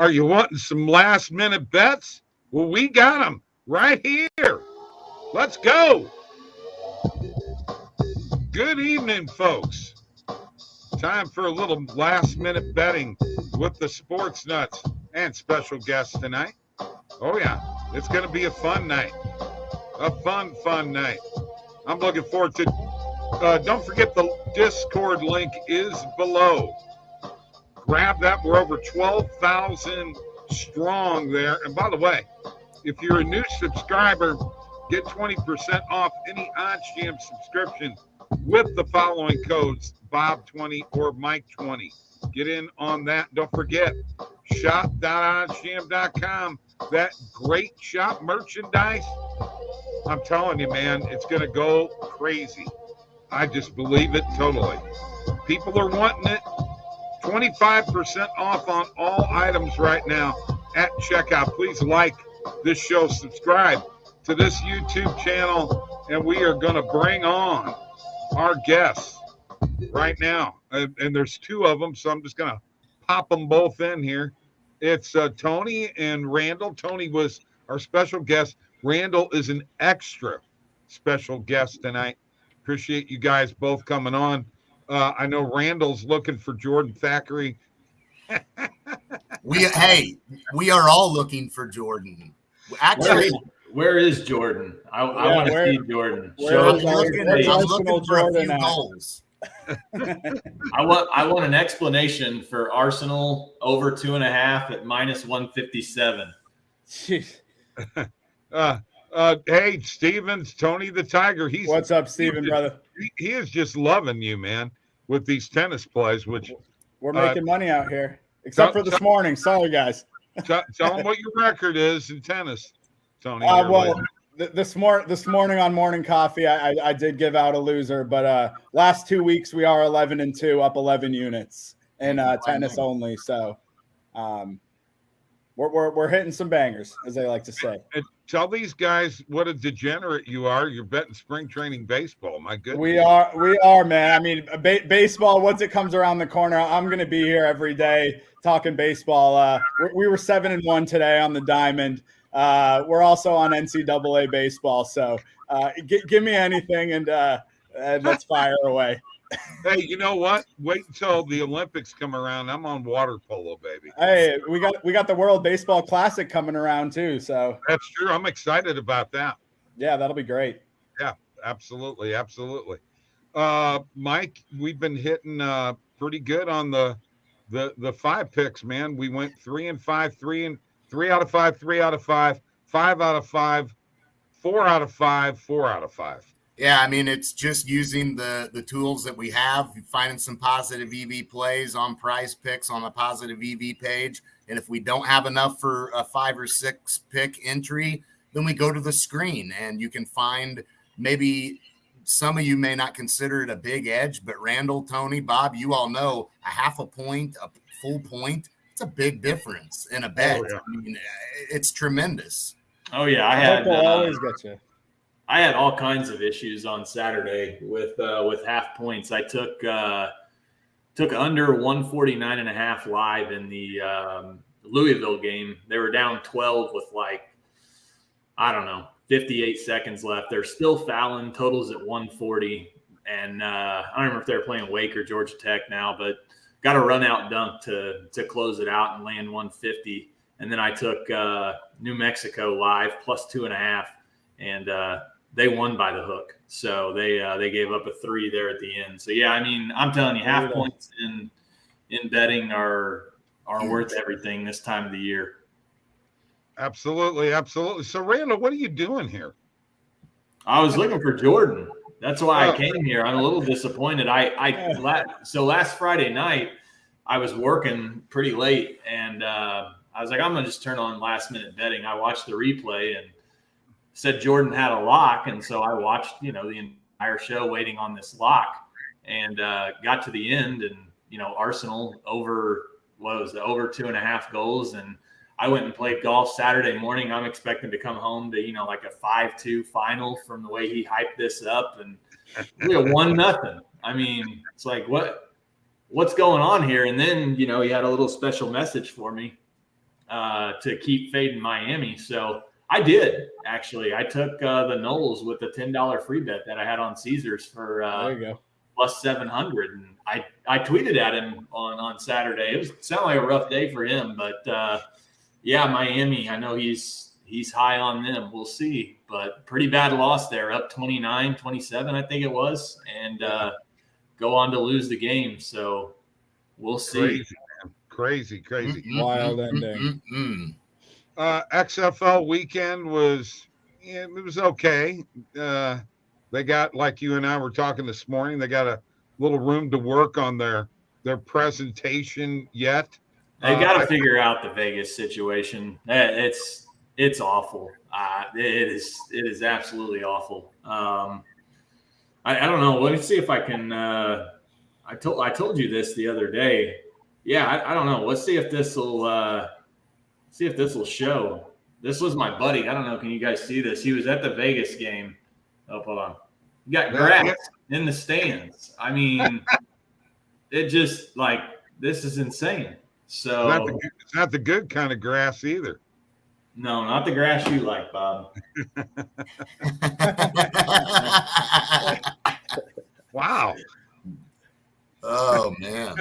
Are you wanting some last-minute bets? Well, we got them right here. Let's go. Good evening, folks. Time for a little last-minute betting with the Sports Nuts and special guests tonight. Oh, yeah, it's going to be a fun night. A fun night. I'm looking forward to don't forget the Discord link is below. Grab that. We're over 12,000 strong there. And by the way, if you're a new subscriber, get 20% off any OddsJam subscription with the following codes, Bob20 or Mike20. Get in on that. Don't forget, shop.oddsjam.com. That great shop merchandise. I'm telling you, man, it's going to go crazy. I just believe it totally. People are wanting it. 25% off on all items right now at checkout. Please like this show, subscribe to this YouTube channel, and we are going to bring on our guests right now. And there's two of them, so I'm just going to pop them both in here. It's Tony and Randall. Tony was our special guest. Randall is an extra special guest tonight. Appreciate you guys both coming on. I know Randall's looking for Jordan Thackeray. We are all looking for Jordan. Actually, where is Jordan? I want to see Jordan. I'm looking for a few goals. I want an explanation for Arsenal over 2.5 at -157. Jeez. Hey, Stevens, Tony the Tiger. What's up, Steven, brother? He is just loving you, man, with these tennis plays, which we're making money out here, except for this morning. Sorry, guys. Tell them what your record is in tennis, Tony. This morning on Morning Coffee, I did give out a loser, but last 2 weeks we are 11-2, up 11 units in tennis only. So we're hitting some bangers, as they like to say. And tell these guys what a degenerate you are. You're betting spring training baseball. My goodness. We are, man. I mean, baseball, once it comes around the corner, I'm going to be here every day talking baseball. We were 7-1 today on the diamond. We're also on NCAA baseball. So give me anything and let's fire away. Hey, you know what? Wait until the Olympics come around. I'm on water polo, baby. Hey, we got the World Baseball Classic coming around too. So that's true. I'm excited about that. Yeah, that'll be great. Yeah, absolutely. Mike, we've been hitting pretty good on the 5 picks, man. We went 3 and 5, 3 out of 5, 3 out of 5, 5 out of 5, 4 out of 5, 4 out of 5. Yeah, I mean, it's just using the tools that we have, finding some positive EV plays on Prize Picks on the positive EV page. And if we don't have enough for a 5 or 6 pick entry, then we go to the screen and you can find maybe some of you may not consider it a big edge, but Randall, Tony, Bob, you all know a half a point, a full point, it's a big difference in a bet. Oh, yeah. I mean, it's tremendous. Oh, yeah. I had all kinds of issues on Saturday with half points. I took under 149.5 live in the Louisville game. They were down 12 with 58 seconds left. They're still fouling. Totals at 140. And I don't remember if they're playing Wake or Georgia Tech now, but got a run out dunk to close it out and land 150. And then I took New Mexico live plus 2.5, and they won by the hook. So they gave up a 3 there at the end. So yeah, I mean, I'm telling you, half points in betting are worth everything this time of the year. Absolutely. So Randall, what are you doing here? I was looking for Jordan. That's why I came here. I'm a little disappointed. So last Friday night I was working pretty late, and I was like, I'm gonna just turn on last minute betting. I watched the replay and said Jordan had a lock, and so I watched the entire show waiting on this lock, and got to the end, and Arsenal over 2.5 goals, and I went and played golf Saturday morning. I'm expecting to come home to like a 5-2 final from the way he hyped this up, and we had 1-0. I mean, it's like what's going on here? And then he had a little special message for me. to keep fading Miami. So I did, actually. I took the Noles with a $10 free bet that I had on Caesars for there you go. plus 700. And I tweeted at him on Saturday. It sounded like a rough day for him, but yeah, Miami, I know he's high on them. We'll see, but pretty bad loss there, up 29-27, I think it was, and go on to lose the game. So we'll see. Crazy, man. Crazy. Wild ending. XFL weekend was okay. They got, like you and I were talking this morning, they got a little room to work on their presentation yet. They got to figure out the Vegas situation. It's awful. It is absolutely awful. I don't know. Let me see if I can. I told you this the other day. Yeah, I don't know. Let's see if this will show. This was my buddy. I don't know. Can you guys see this? He was at the Vegas game. Oh, hold on. You got grass in the stands. I mean, it just like this is insane. So it's not the good kind of grass either. No, not the grass you like, Bob. Wow. Oh man.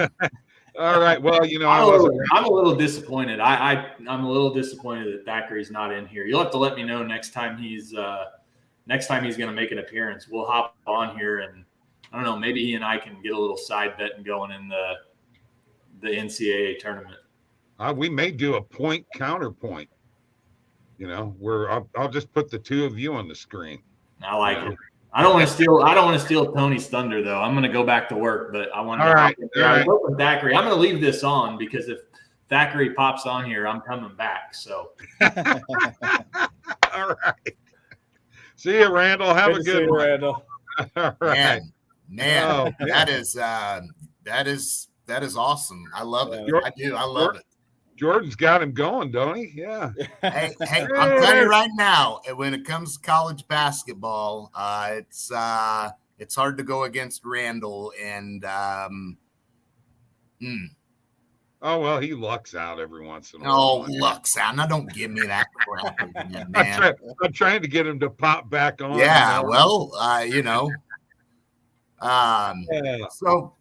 All right. Well, I'm a little disappointed. I'm a little disappointed that Thackeray's not in here. You'll have to let me know next time he's going to make an appearance. We'll hop on here and I don't know, maybe he and I can get a little side betting going in the NCAA tournament. We may do a point counterpoint. Where I'll just put the two of you on the screen. I like it. I don't want to steal Tony's thunder though. I'm going to go back to work, but I want to. All right. Thackeray. I'm going to leave this on because if Thackeray pops on here, I'm coming back. So. All right. See you, Randall. Have a good one, Randall. All right. Man, that is awesome. I love it. I do. I love it. Jordan's got him going, don't he? Yeah. Hey, I'm telling you right now, when it comes to college basketball, it's hard to go against Randall. And oh well, he lucks out every once in a while. No, lucks out. Now don't give me that crap again, man. I'm trying to get him to pop back on. Yeah, well, So,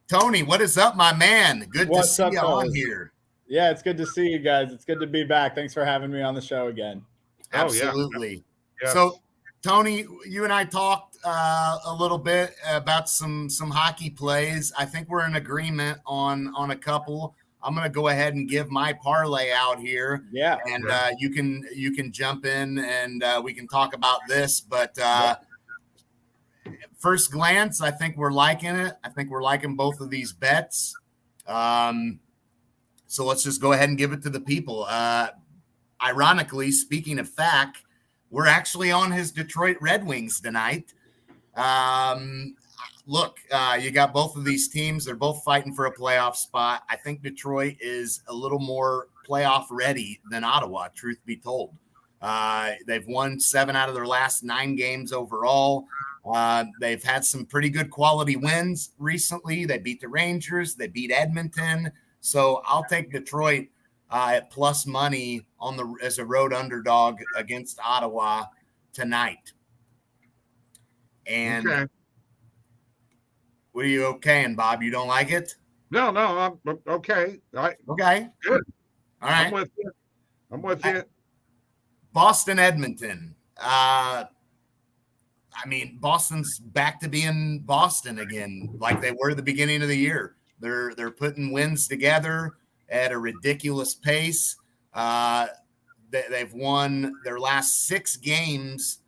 Tony, what is up, my man? Good to see you on here. Yeah, it's good to see you guys. It's good to be back. Thanks for having me on the show again. Absolutely. Yeah. So, Tony, you and I talked a little bit about some hockey plays. I think we're in agreement on a couple. I'm going to go ahead and give my parlay out here. Yeah. And you can jump in and we can talk about this. But first glance, I think we're liking it. I think we're liking both of these bets. So let's just go ahead and give it to the people. Ironically, speaking of Thack, we're actually on his Detroit Red Wings tonight. Look, you got both of these teams. They're both fighting for a playoff spot. I think Detroit is a little more playoff ready than Ottawa, truth be told. They've won 7 out of their last 9 games overall. They've had some pretty good quality wins recently. They beat the Rangers. They beat Edmonton. So I'll take Detroit at plus money as a road underdog against Ottawa tonight. And what are you okaying, Bob? You don't like it? No, I'm okay. Okay. Good. All right. I'm with you. Boston, Edmonton. Boston's back to being Boston again, like they were at the beginning of the year. They're putting wins together at a ridiculous pace. They've won their last 6 games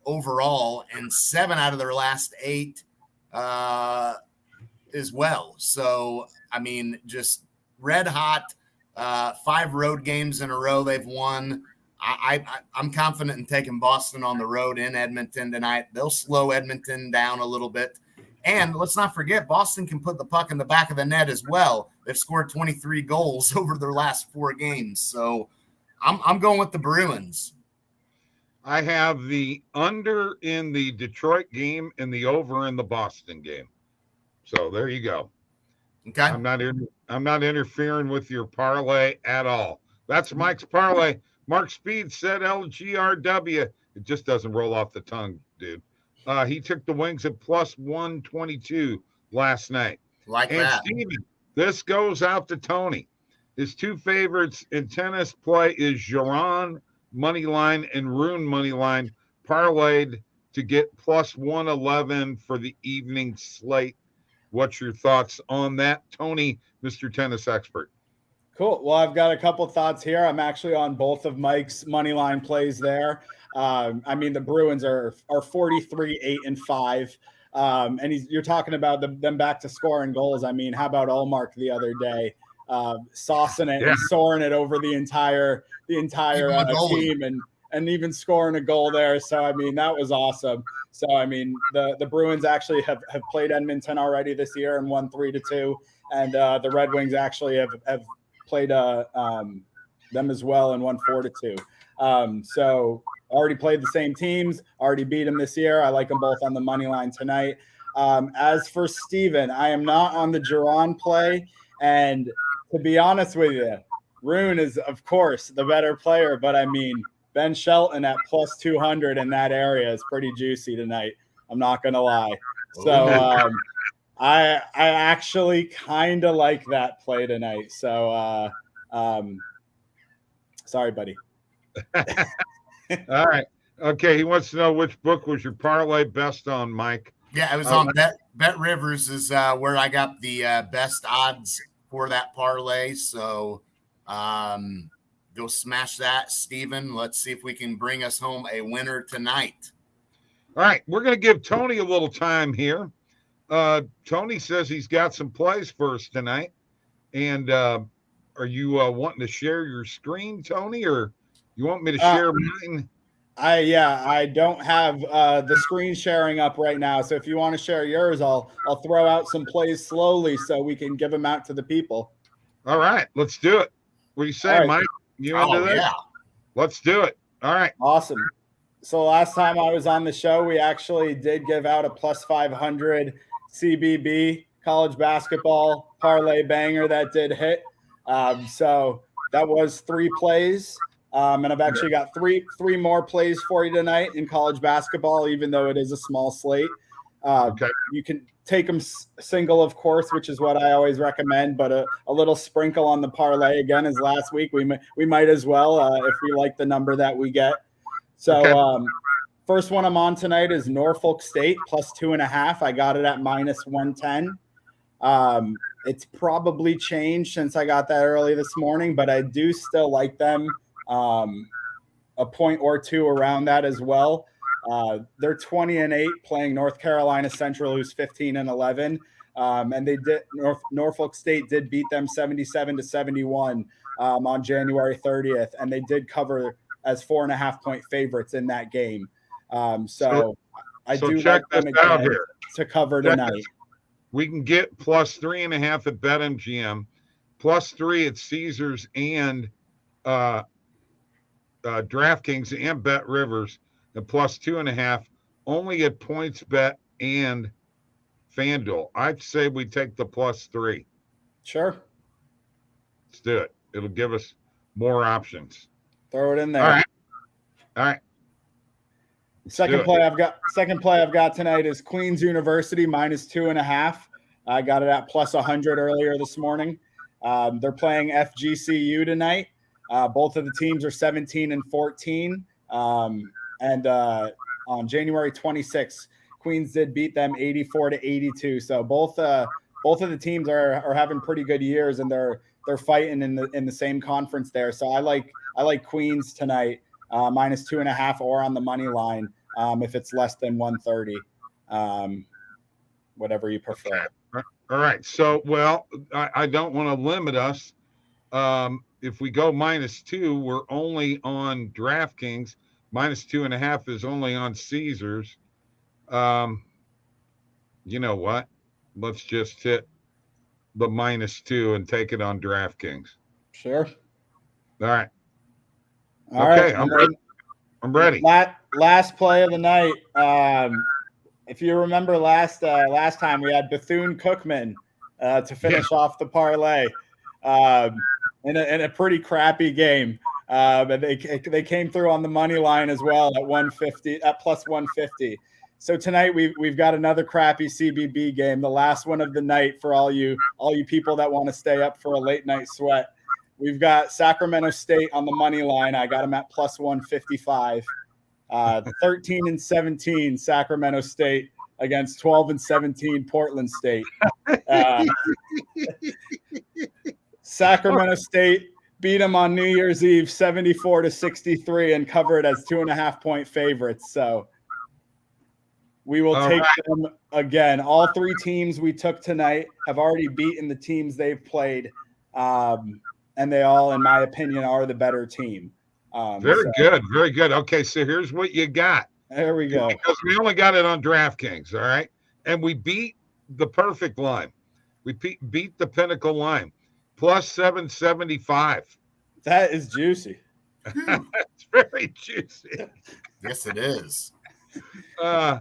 overall and 7 out of their last 8 as well. So, just red hot. 5 road games in a row they've won. I'm confident in taking Boston on the road in Edmonton tonight. They'll slow Edmonton down a little bit. And let's not forget, Boston can put the puck in the back of the net as well. They've scored 23 goals over their last 4 games. So I'm going with the Bruins. I have the under in the Detroit game and the over in the Boston game. So there you go. Okay. I'm not interfering with your parlay at all. That's Mike's parlay. Mark Speed said LGRW. It just doesn't roll off the tongue, dude. He took the Wings at plus 122 last night. Like and that. Steven, this goes out to Tony. His two favorites in tennis play is Giron money line and Rune money line parlayed to get plus 111 for the evening slate. What's your thoughts on that, Tony, Mr. Tennis Expert? Cool. Well, I've got a couple thoughts here. I'm actually on both of Mike's money line plays there. I mean, the Bruins are 43, 8-5. And you're talking about them back to scoring goals. I mean, how about Allmark the other day, saucing it and soaring it over the entire team and even scoring a goal there. So, I mean, that was awesome. So, I mean, the Bruins actually have played Edmonton already this year and won 3-2. And the Red Wings actually have played them as well and won 4-2. So already played the same teams, already beat them this year. I like them both on the money line tonight. As for Steven, I am not on the Giron play. And to be honest with you, Rune is, of course, the better player. But, I mean, Ben Shelton at plus 200 in that area is pretty juicy tonight. I'm not going to lie. So I actually kind of like that play tonight. So sorry, buddy. All right. Okay. He wants to know which book was your parlay best on, Mike. Yeah, it was on Bet Rivers is where I got the best odds for that parlay. So go smash that, Steven. Let's see if we can bring us home a winner tonight. All right. We're going to give Tony a little time here. Tony says he's got some plays for us tonight. And are you wanting to share your screen, Tony, or you want me to share mine? I don't have the screen sharing up right now. So if you want to share yours, I'll throw out some plays slowly so we can give them out to the people. All right, let's do it. What do you say, Mike? You into this? Yeah. Let's do it. All right. Awesome. So last time I was on the show, we actually did give out a plus 500 CBB college basketball parlay banger that did hit. So that was 3 plays. And I've actually got three more plays for you tonight in college basketball, even though it is a small slate. Okay. You can take them single, of course, which is what I always recommend, but a little sprinkle on the parlay again as last week. We might as well if we like the number that we get. So first one I'm on tonight is Norfolk State plus 2.5. I got it at minus 110. It's probably changed since I got that early this morning, but I do still like them. A point or two around that as well. They're 20-8 playing North Carolina Central, who's 15-11. And they did Norfolk State did beat them 77-71 on January 30th, and they did cover as 4.5-point favorites in that game. So I do check like this them out again here to cover tonight. We can get plus 3.5 at BetMGM, plus 3 at Caesars and DraftKings and Bet Rivers, and plus 2.5 only at PointsBet and FanDuel. I'd say we take the plus 3. Sure. Let's do it. It'll give us more options. Throw it in there. All right. Second play I've got tonight is Queens University minus 2.5. I got it at plus 100 earlier this morning. They're playing FGCU tonight. Both of the teams are 17-14. And on January 26th, Queens did beat them 84-82. So both of the teams are having pretty good years, and they're fighting in the same conference there. So I like Queens tonight. Minus 2.5 or on the money line if it's less than 130, whatever you prefer. All right. So, I don't want to limit us. If we go minus 2, we're only on DraftKings. Minus 2.5 is only on Caesars. You know what? Let's just hit the minus 2 and take it on DraftKings. Sure. All right. All okay, right. I'm ready. Last play of the night. If you remember last time, we had Bethune-Cookman to finish off the parlay. in a pretty crappy game. But they came through on the money line as well at 150 at plus 150. So tonight we've got another crappy CBB game, the last one of the night for all you people that want to stay up for a late night sweat. We've got Sacramento State on the money line. I got them at plus 155. 13-17 Sacramento State against 12-17 Portland State. Sacramento State beat them on New Year's Eve 74-63 and covered as 2.5-point favorites. So we will take them again. All three teams we took tonight have already beaten the teams they've played. And they all, in my opinion, are the better team. Very good. Okay, so here's what you got. There we go. Because we only got it on DraftKings, all right? And we beat the perfect line. We beat the Pinnacle line, plus 775. That is juicy. It's very juicy. Yes, it is. I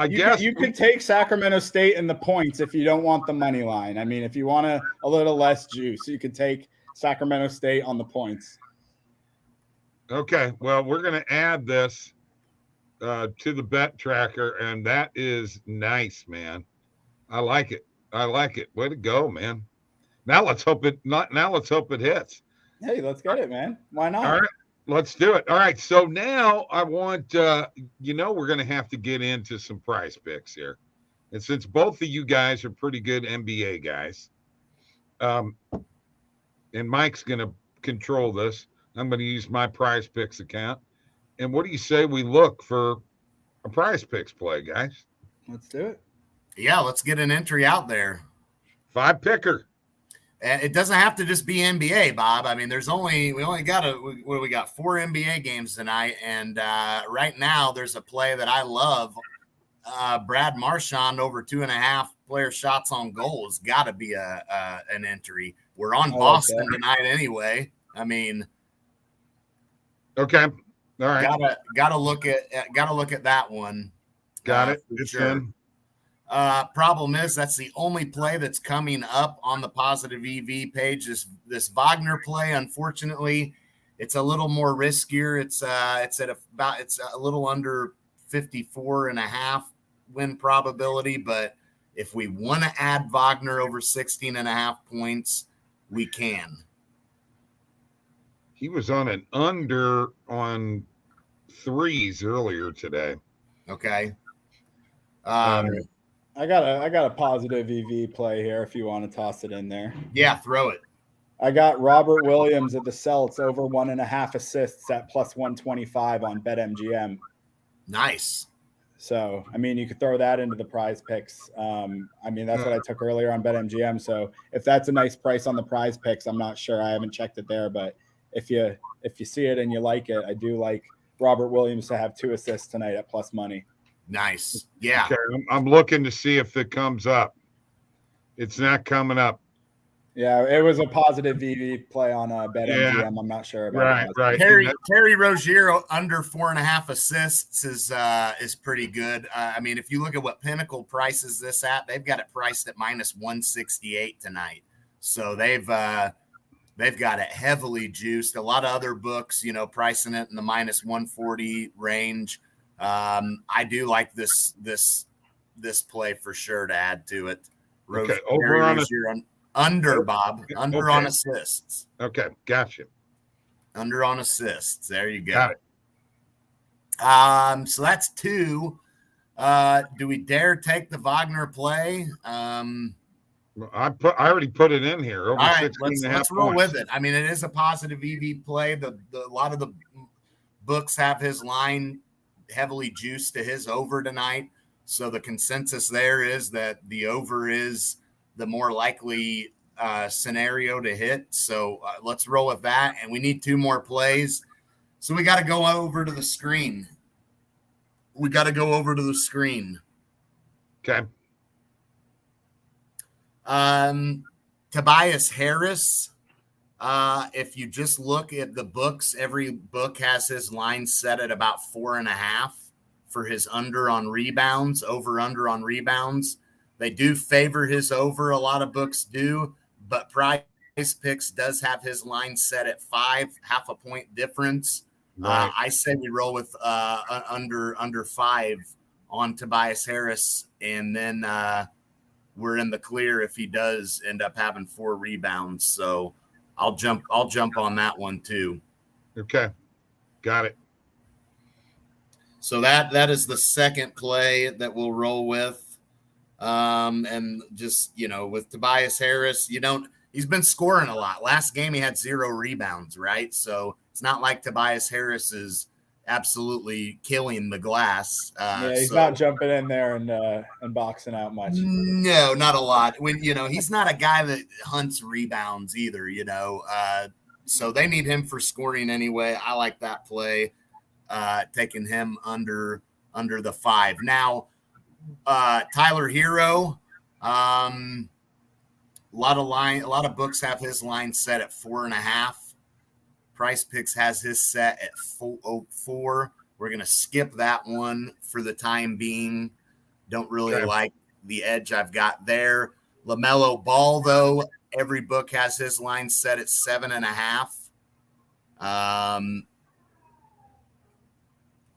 guess you could take Sacramento State in the points if you don't want the money line. I mean, if you want a little less juice, you could take Sacramento State on the points. Okay, well, we're going to add this to the bet tracker, and that is nice, man. I like it. Way to go, man. Now let's hope it hits. Hey, let's get it, man. Why not? All right, let's do it. All right, so now I want we're going to have to get into some prize picks here. And since both of you guys are pretty good NBA guys, and Mike's going to control this, I'm going to use my prize picks account. And what do you say we look for a prize picks play, guys? Let's do it. Yeah, let's get an entry out there. 5 picker. And it doesn't have to just be NBA, Bob. I mean, we only got 4 NBA games tonight, and right now there's a play that I love. Brad Marchand over 2.5 player shots on goal has got to be an entry. We're on Boston tonight anyway. I mean, okay, all right. Gotta look at that one. Got it. It's sure. in. Problem is that's the only play that's coming up on the positive EV page. This Wagner play, unfortunately, it's a little more riskier. It's a little under 54.5 win probability, but if we want to add Wagner over 16.5 points, we can. He was on an under on 3s earlier today. Okay. I got a positive EV play here if you want to toss it in there. Yeah, throw it. I got Robert Williams at the Celtics over 1.5 assists at plus 125 on BetMGM. Nice. So, I mean, you could throw that into the prize picks. I mean, that's what I took earlier on BetMGM. So if that's a nice price on the prize picks, I'm not sure. I haven't checked it there, but if you see it and you like it, I do like Robert Williams to have 2 assists tonight at plus money. Nice. Yeah. Okay, I'm looking to see if it comes up. It's not coming up. Yeah, it was a positive EV play on BetMGM. Yeah. I'm not sure about right. Terry Rozier under 4.5 assists is pretty good. I mean, if you look at what Pinnacle prices this at, they've got it priced at minus 168 tonight. So they've got it heavily juiced. A lot of other books, pricing it in the minus 140 range. I do like this play for sure to add to it. Okay, Under, Bob. Under on assists. Okay, gotcha. Under on assists. There you go. Got it. So that's 2. Do we dare take the Wagner play? I already put it in here. Over all right, 16.5 let's roll points. with it. I mean, it is a positive EV play. A lot of the books have his line heavily juiced to his over tonight. So the consensus there is that the over is the more likely scenario to hit. So let's roll with that. And we need 2 more plays. So we got to go over to the screen. Okay. Tobias Harris. If you just look at the books, every book has his line set at about 4.5 for his under on rebounds, over under on rebounds. They do favor his over. A lot of books do, but price Picks does have his line set at 5, half a point difference. Right. I say we roll with under 5 on Tobias Harris, and then we're in the clear if he does end up having 4 rebounds. So I'll jump on that one too. Okay, got it. So that is the second play that we'll roll with. And just, with Tobias Harris, he's been scoring a lot. Last game he had 0 rebounds, right? So it's not like Tobias Harris is absolutely killing the glass. He's not jumping in there and boxing out much. No, not a lot. When he's not a guy that hunts rebounds either. So they need him for scoring anyway. I like that play, taking him under the 5. Now, Tyler Hero, a lot of books have his line set at 4.5. Price Picks has his set at 4. We're going to skip that one for the time being. Don't really like the edge I've got there. LaMelo Ball, though, every book has his line set at 7.5.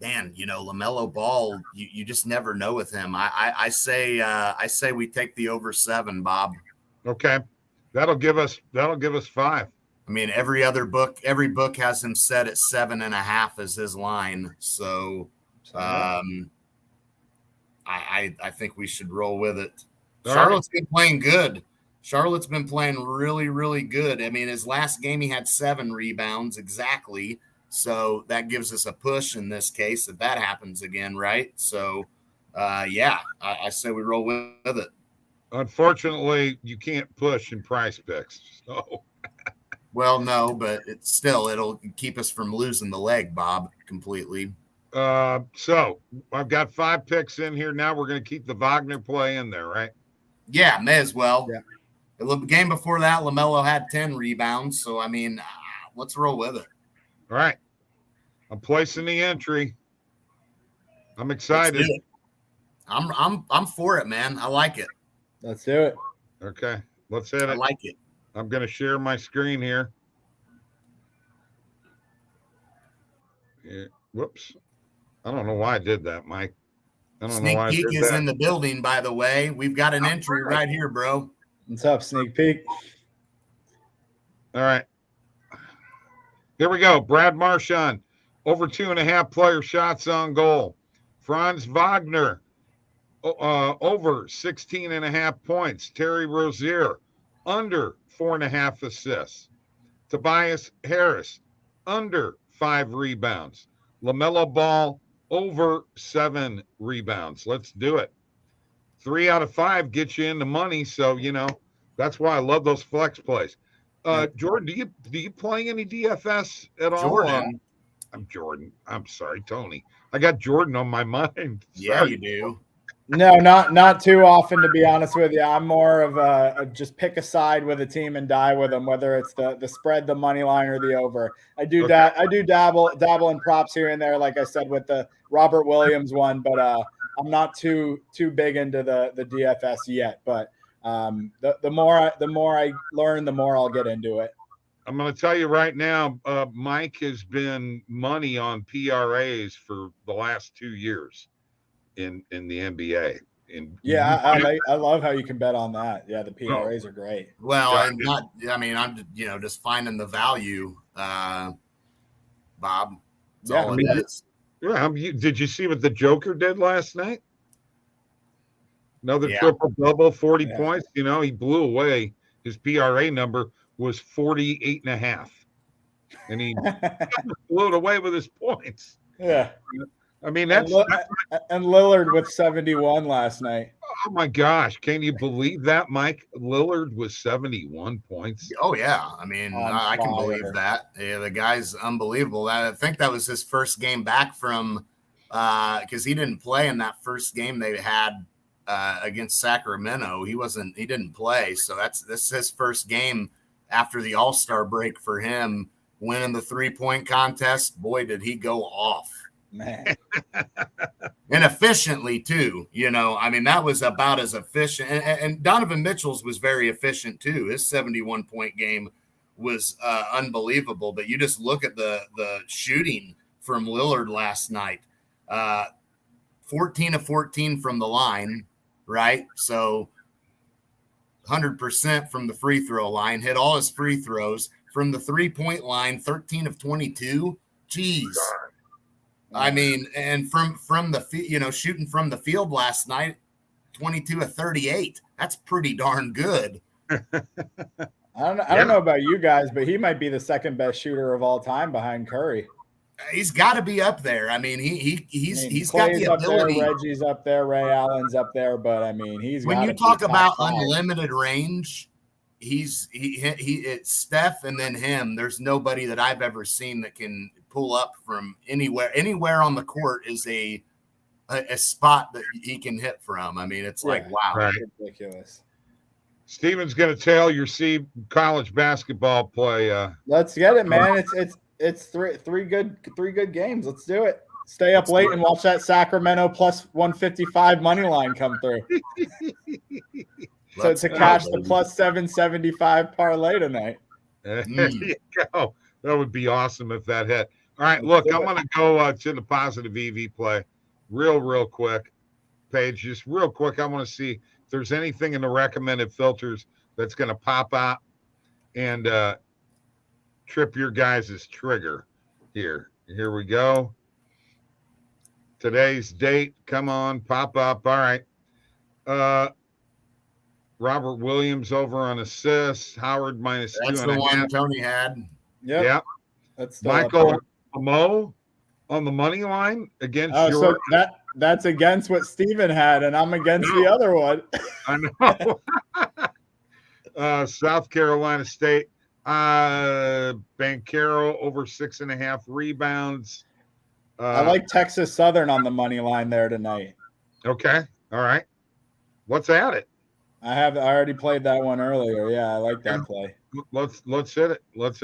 Man, LaMelo Ball, you just never know with him. I say we take the over 7, Bob. Okay, that'll give us 5. I mean, every book has him set at 7.5 as his line. So, I think we should roll with it. Charlotte's been playing good. Charlotte's been playing really, really good. I mean, his last game he had 7 rebounds exactly. So that gives us a push in this case if that happens again, right? So, I say we roll with it. Unfortunately, you can't push in Price Picks. So. Well, no, but it'll keep us from losing the leg, Bob, completely. So I've got 5 picks in here. Now we're going to keep the Wagner play in there, right? Yeah, may as well. Yeah. The game before that, LaMelo had 10 rebounds. So, I mean, let's roll with it. All right. I'm placing the entry. I'm excited. I'm for it, man. I like it. Let's do it. Okay, let's hit it. I like it. I'm going to share my screen here. Yeah. Whoops. I don't know why I did that, Mike. I don't know why I did Sneak Peek is that. in the building, by the way. We've got an entry right here, bro. What's up, Sneak Peek? All right. Here we go. Brad Marchand, over 2.5 player shots on goal. Franz Wagner, over 16.5 points. Terry Rozier, under 4.5 assists. Tobias Harris, under 5 rebounds. LaMelo Ball, over 7 rebounds. Let's do it. 3 out of 5 gets you in the money. So, that's why I love those flex plays. Jordan, do you play any DFS at all? Jordan. I'm Jordan. I'm sorry, Tony. I got Jordan on my mind. Yeah, you do. No, not too often, to be honest with you. I'm more of a just pick a side with a team and die with them, whether it's the spread, the money line, or the over. I do dabble in props here and there, like I said with the Robert Williams one, but I'm not too big into the DFS yet. But the more I learn, the more I'll get into it. I'm going to tell you right now, Mike has been money on PRAs for the last 2 years in the NBA. I love how you can bet on that. Yeah, the PRAs are great. Well, I'm just finding the value, Bob. That's all it is. Yeah, did you see what the Joker did last night? Another triple-double, 40 points. He blew away. His PRA number was 48.5. And he blew it away with his points. Yeah. I mean, and Lillard with 71 last night. Oh, my gosh. Can you believe that, Mike? Lillard was 71 points. Oh, yeah. I mean, I can believe that. Yeah, the guy's unbelievable. I think that was his first game back from because he didn't play in that first game they had against Sacramento. He didn't play. So this is his first game after the All-Star break for him, winning the 3-point contest. Boy, did he go off. Man. And efficiently too. I mean, that was about as efficient. And Donovan Mitchell's was very efficient too. His 71-point game was unbelievable. But you just look at the shooting from Lillard last night, 14 of 14 from the line, right? So 100% from the free throw line, hit all his free throws from the 3-point line, 13 of 22. Jeez. I mean, and from the shooting from the field last night, 22 of 38. That's pretty darn good. I don't know about you guys, but he might be the second best shooter of all time behind Curry. He's got to be up there. I mean, he's got the ability. There, Reggie's up there, Ray Allen's up there, but I mean, when you talk about unlimited range, it's Steph and then him. There's nobody that I've ever seen that can pull up from anywhere on the court is a spot that he can hit from. I mean, it's like, wow, right. Ridiculous. Steven's going to tell your college basketball play. Let's get it, man. It's three good games. Let's do it. Stay up late and watch that Sacramento plus 155 money line come through. to cash the plus 775 parlay tonight. There you go. That would be awesome if that hit. All right, look, I'm going to go to the positive EV play real quick. Paige, just real quick. I want to see if there's anything in the recommended filters that's going to pop out and trip your guys' trigger here. Here we go. Today's date. Come on, pop up. All right. Robert Williams over on assists. Howard minus 2.5. That's the one Tony had. Yep. That's Michael Mo on the money line against so that's against what Steven had, and I'm against the other one. I know. South Carolina State. Banchero over 6.5 rebounds. I like Texas Southern on the money line there tonight. Okay. All right. Let's add it. I already played that one earlier. Yeah, I like that play. Let's hit it. Let's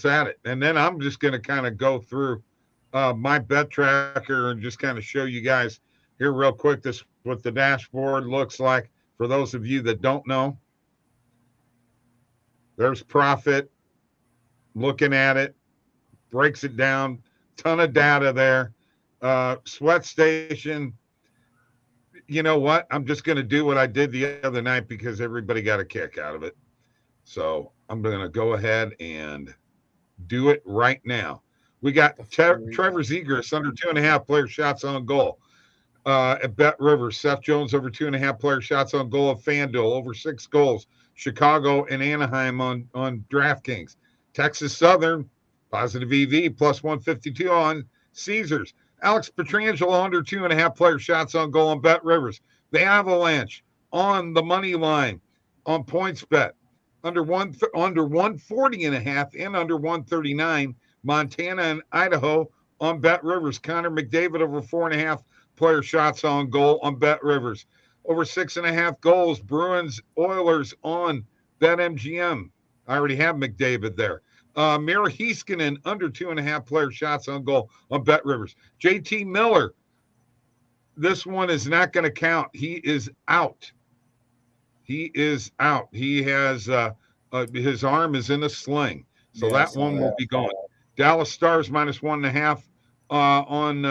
add it. And then I'm just going to kind of go through my bet tracker and just kind of show you guys here real quick what the dashboard looks like for those of you that don't know. There's profit. Looking at it, breaks it down. Ton of data there. Sweat Station. You know what? I'm just going to do what I did the other night because everybody got a kick out of it. So I'm going to go ahead and do it right now. We got Trevor Zegras under 2.5 player shots on goal at Bet Rivers. Seth Jones over 2.5 player shots on goal at FanDuel. Over 6 goals. Chicago and Anaheim on DraftKings. Texas Southern, positive EV, plus 152 on Caesars. Alex Pietrangelo under 2.5 player shots on goal on Bet Rivers. The Avalanche on the money line on PointsBet. Under 140.5 and under 139. Montana and Idaho on Bet Rivers. Connor McDavid over 4.5 player shots on goal on Bet Rivers. Over 6.5 goals. Bruins Oilers on BetMGM. I already have McDavid there. Mira Heiskanen under 2.5 player shots on goal on Bet Rivers. JT Miller. This one is not going to count. He is out. He has his arm is in a sling. So that one will be gone. Dallas Stars minus 1.5 on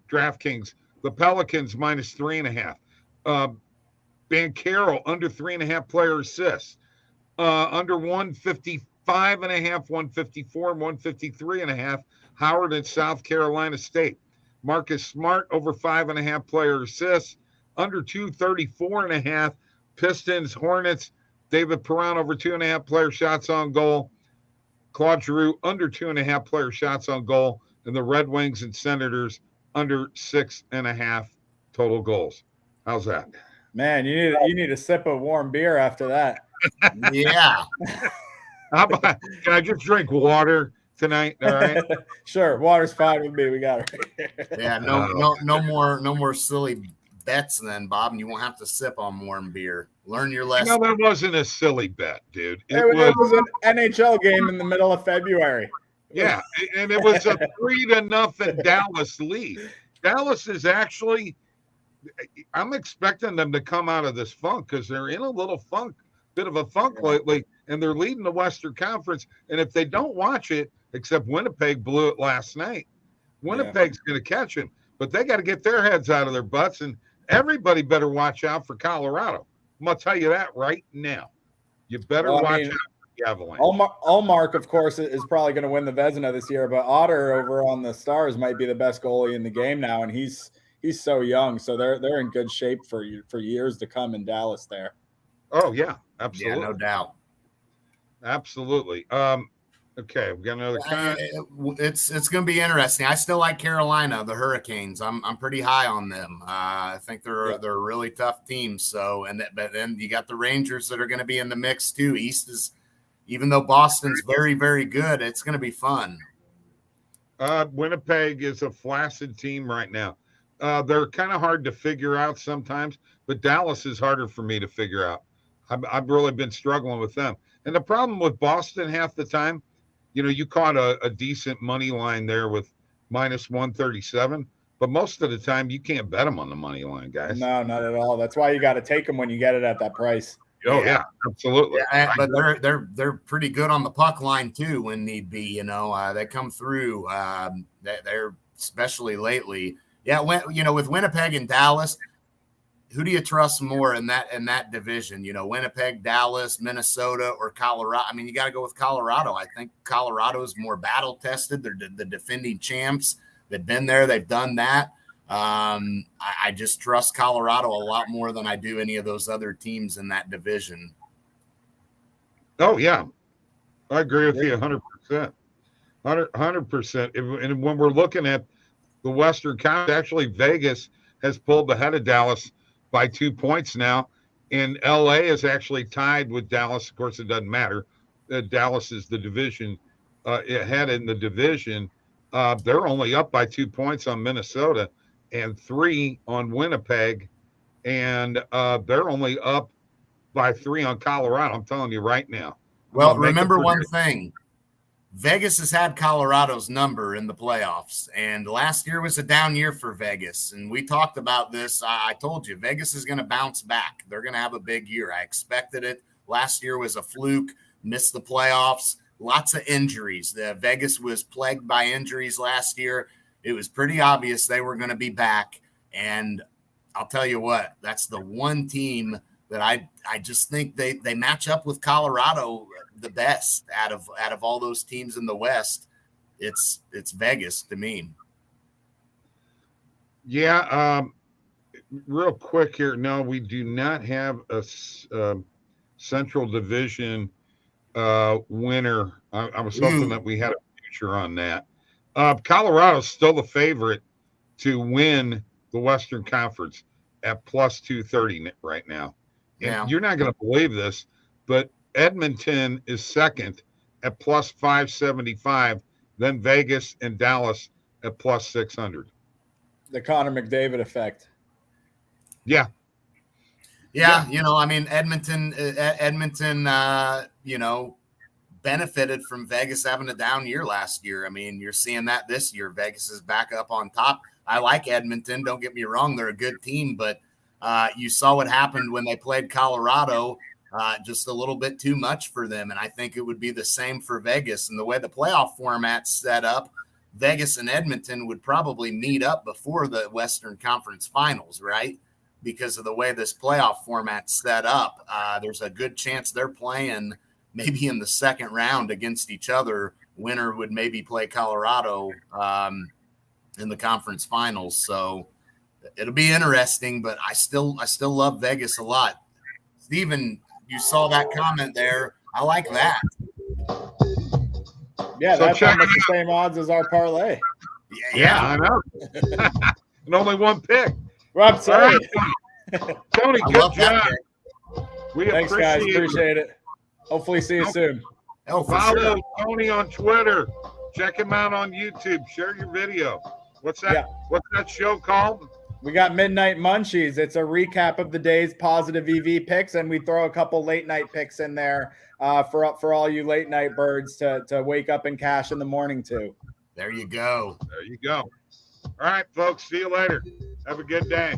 DraftKings. The Pelicans minus 3.5. Banchero under 3.5 player assists. Under 155.5, 154, 153.5. Howard at South Carolina State. Marcus Smart over 5.5 player assists. Under 234.5. Pistons, Hornets. David Perron over 2.5 player shots on goal. Claude Giroux under 2.5 player shots on goal. And the Red Wings and Senators under 6.5 total goals. How's that? Man, you need a sip of warm beer after that. Yeah. How about, can I just drink water tonight? All right. Sure, water's fine with me. We got it. Yeah, no more silly bets then, Bob, and you won't have to sip on warm beer. Learn your lesson. No, that wasn't a silly bet, dude. It was an NHL game in the middle of February. Yeah, and it was a 3-0 Dallas lead. Dallas is actually, I'm expecting them to come out of this funk because they're in a little funk, bit of a funk lately, and they're leading the Western Conference. And if they don't watch it, except Winnipeg blew it last night, Winnipeg's going to catch them. But they got to get their heads out of their butts, and everybody better watch out for Colorado. I'm going to tell you that right now. You better watch out for the Avalanche. Ullmark, of course, is probably going to win the Vezina this year, but Otter over on the Stars might be the best goalie in the game now, and he's so young, so they're in good shape for years to come in Dallas there. Oh, yeah, absolutely. Yeah, no doubt. Absolutely. Okay, we got another comment. It's going to be interesting. I still like Carolina, the Hurricanes. I'm pretty high on them. I think they're a really tough team. So, but then you got the Rangers that are going to be in the mix too. East is, even though Boston's very, very good, it's going to be fun. Winnipeg is a flaccid team right now. They're kind of hard to figure out sometimes, but Dallas is harder for me to figure out. I've really been struggling with them. And the problem with Boston half the time, you caught a decent money line there with minus 137, but most of the time you can't bet them on the money line, guys. No, not at all. That's why you got to take them when you get it at that price. Oh yeah, absolutely. Yeah, but they're pretty good on the puck line too when need be. They come through. They're especially lately. Yeah, with Winnipeg and Dallas, who do you trust more in that division? Winnipeg, Dallas, Minnesota, or Colorado? I mean, you got to go with Colorado. I think Colorado is more battle tested. They're the defending champs. They've been there. They've done that. I just trust Colorado a lot more than I do any of those other teams in that division. Oh yeah, I agree with you 100%. 100%. And when we're looking at the Western Conference, actually Vegas has pulled ahead of Dallas by 2 points now, and LA is actually tied with Dallas. Of course, it doesn't matter. Dallas is the division ahead in the division. They're only up by 2 points on Minnesota and 3 on Winnipeg, and they're only up by 3 on Colorado. I'm telling you right now. Well, remember one thing. Vegas has had Colorado's number in the playoffs, and last year was a down year for Vegas. And we talked about this. I told you, Vegas is going to bounce back. They're going to have a big year. I expected it. Last year was a fluke, missed the playoffs, lots of injuries. Vegas was plagued by injuries last year. It was pretty obvious they were going to be back. And I'll tell you what, that's the one team that I just think they match up with Colorado the best out of all those teams in the West. It's Vegas to me. Yeah. Real quick here. No, we do not have a Central Division winner. I was hoping that we had a future on that. Colorado's still the favorite to win the Western Conference at plus 230 right now. And you're not going to believe this, but Edmonton is second at plus 575, then Vegas and Dallas at plus 600. The Connor McDavid effect. Yeah. Yeah. Edmonton, benefited from Vegas having a down year last year. I mean, you're seeing that this year. Vegas is back up on top. I like Edmonton. Don't get me wrong. They're a good team, but you saw what happened when they played Colorado, just a little bit too much for them. And I think it would be the same for Vegas. And the way the playoff format's set up, Vegas and Edmonton would probably meet up before the Western Conference Finals, right? Because of the way this playoff format's set up. There's a good chance they're playing maybe in the second round against each other. Winner would maybe play Colorado in the conference finals. So it'll be interesting, but I still love Vegas a lot. Steven, you saw that comment there. I like that. Yeah, that's almost the same odds as our parlay. Yeah, I know. And only one pick. Rob, sorry. Tony, good job. Thanks, guys. Appreciate it. Hopefully see you soon. Follow Tony on Twitter. Check him out on YouTube. Share your video. What's that? Yeah. What's that show called? We got Midnight Munchies. It's a recap of the day's positive EV picks, and we throw a couple late night picks in there for all you late night birds to wake up and cash in the morning too. There you go. There you go. All right, folks. See you later. Have a good day.